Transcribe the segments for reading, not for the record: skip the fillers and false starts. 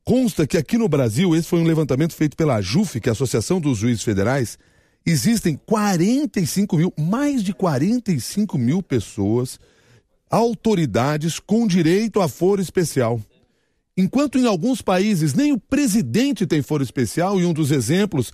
consta que aqui no Brasil, esse foi um levantamento feito pela AJUF, que é a Associação dos Juízes Federais, existem 45 mil, mais de 45 mil pessoas, autoridades com direito a foro especial. Enquanto em alguns países nem o presidente tem foro especial, e um dos exemplos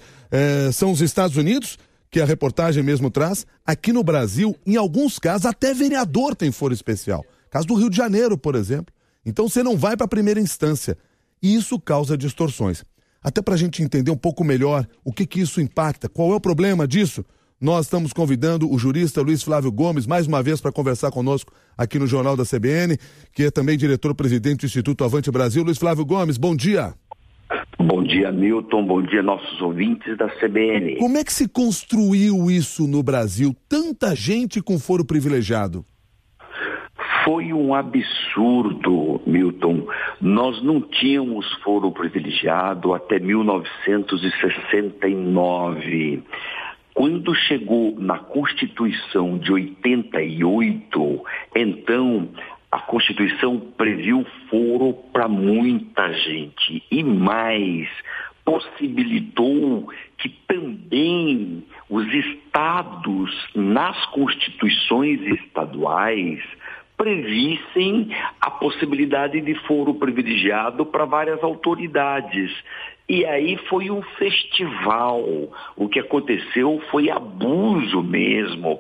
são os Estados Unidos, que a reportagem mesmo traz, aqui no Brasil, em alguns casos, até vereador tem foro especial. Caso do Rio de Janeiro, por exemplo. Então você não vai para a primeira instância. E isso causa distorções. Até para a gente entender um pouco melhor o que isso impacta, qual é o problema disso, nós estamos convidando o jurista Luiz Flávio Gomes, mais uma vez, para conversar conosco aqui no Jornal da CBN, que é também diretor-presidente do Instituto Avante Brasil. Luiz Flávio Gomes, bom dia. Bom dia, Milton. Bom dia, nossos ouvintes da CBN. Como é que se construiu isso no Brasil? Tanta gente com foro privilegiado. Foi um absurdo, Milton. Nós não tínhamos foro privilegiado até 1969. Quando chegou na Constituição de 88, então a Constituição previu foro para muita gente e mais, possibilitou que também os estados, nas constituições estaduais, previssem a possibilidade de foro privilegiado para várias autoridades. E aí foi um festival. O que aconteceu foi abuso mesmo.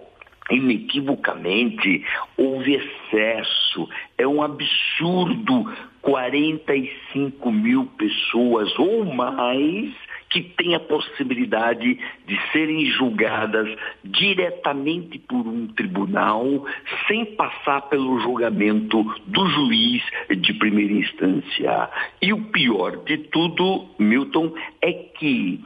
Inequivocamente, houve excesso. É um absurdo 45 mil pessoas ou mais que têm a possibilidade de serem julgadas diretamente por um tribunal, sem passar pelo julgamento do juiz de primeira instância. E o pior de tudo, Milton, é que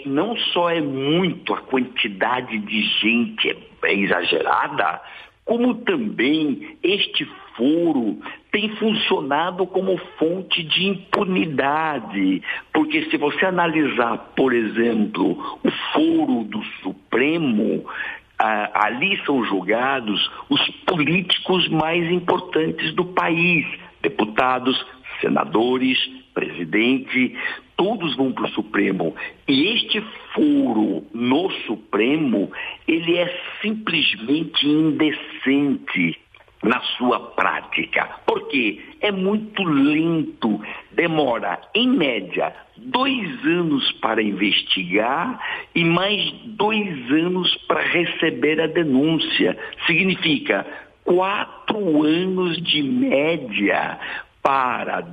não só é muito, a quantidade de gente é exagerada, como também este foro tem funcionado como fonte de impunidade. Porque se você analisar, por exemplo, o foro do Supremo, ali são julgados os políticos mais importantes do país, deputados, senadores, presidente, todos vão para o Supremo. E este foro no Supremo, ele é simplesmente indecente na sua prática. Porque é muito lento, demora, em média, 2 anos para investigar e mais 2 anos para receber a denúncia. Significa 4 anos de média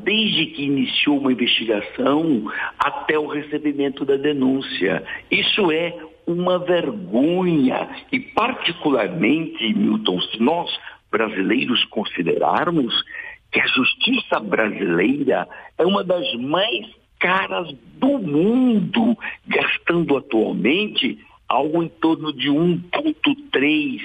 desde que iniciou uma investigação até o recebimento da denúncia. Isso é uma vergonha e, particularmente, Milton, se nós brasileiros considerarmos que a justiça brasileira é uma das mais caras do mundo, gastando atualmente algo em torno de 1,3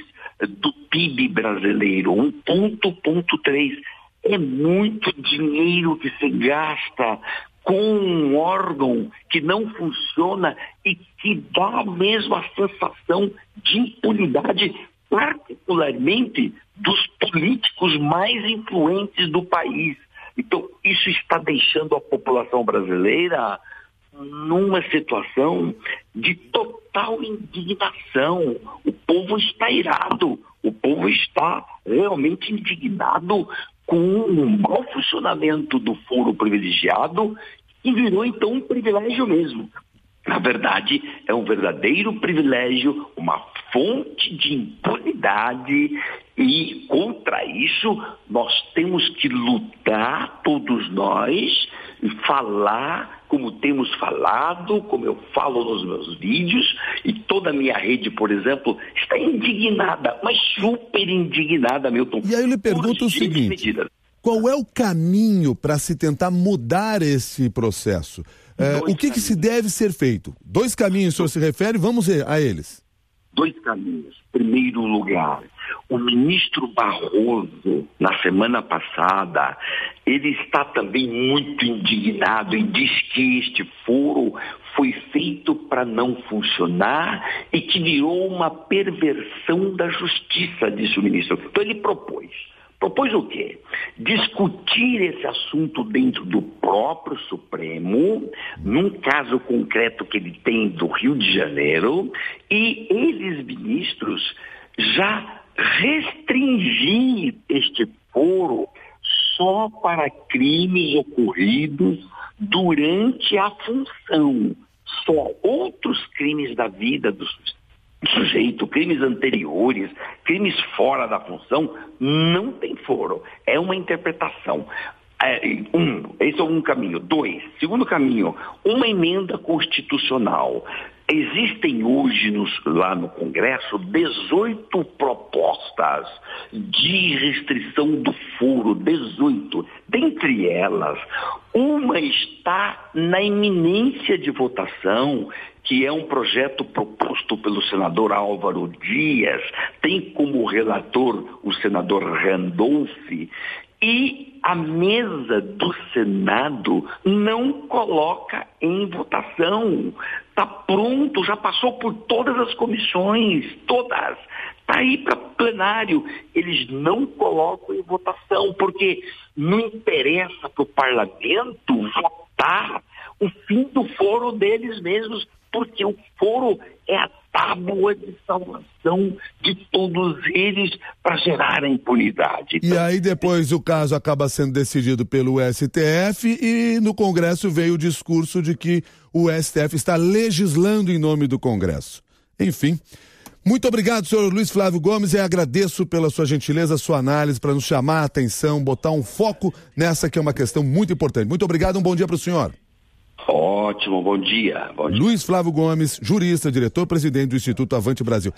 do PIB brasileiro, 1,3. É muito dinheiro que se gasta com um órgão que não funciona e que dá mesmo a sensação de impunidade, particularmente dos políticos mais influentes do país. Então, isso está deixando a população brasileira numa situação de total indignação. O povo está irado, o povo está realmente indignado com o mau funcionamento do foro privilegiado, que virou então um privilégio mesmo. Na verdade, é um verdadeiro privilégio, uma fonte de impunidade, e contra isso nós temos que lutar, todos nós, e falar como temos falado, como eu falo nos meus vídeos, e toda a minha rede, por exemplo, está indignada, mas super indignada, Milton. E aí eu lhe pergunto o seguinte, qual é o caminho para se tentar mudar esse processo? O que se deve ser feito? 2 caminhos, o senhor se refere, vamos a eles. 2 caminhos. Primeiro lugar, o ministro Barroso, na semana passada, ele está também muito indignado e diz que este foro foi feito para não funcionar e que virou uma perversão da justiça, disse o ministro. Então ele propôs o quê? Discutir esse assunto dentro do próprio Supremo, num caso concreto que ele tem do Rio de Janeiro, e eles, ministros, já restringir este foro só para crimes ocorridos durante a função. Só outros crimes da vida do sujeito, crimes anteriores, crimes fora da função, não tem foro. É uma interpretação. Esse é um caminho. 2, segundo caminho, uma emenda constitucional. Existem hoje lá no Congresso 18 propostas de restrição do foro, 18. Dentre elas, uma está na iminência de votação, que é um projeto proposto pelo senador Álvaro Dias, tem como relator o senador Randolph, e a mesa do Senado não coloca em votação. Está pronto, já passou por todas as comissões, todas. Está aí para plenário. Eles não colocam em votação, porque não interessa para o parlamento votar o fim do foro deles mesmos, porque o foro é a tábua de salvação de todos eles para gerar a impunidade. E aí depois o caso acaba sendo decidido pelo STF e no Congresso veio o discurso de que o STF está legislando em nome do Congresso. Enfim, muito obrigado, senhor Luiz Flávio Gomes, e agradeço pela sua gentileza, sua análise, para nos chamar a atenção, botar um foco nessa que é uma questão muito importante. Muito obrigado, um bom dia para o senhor. Ótimo, bom dia. Luiz Flávio Gomes, jurista, diretor-presidente do Instituto Avante Brasil.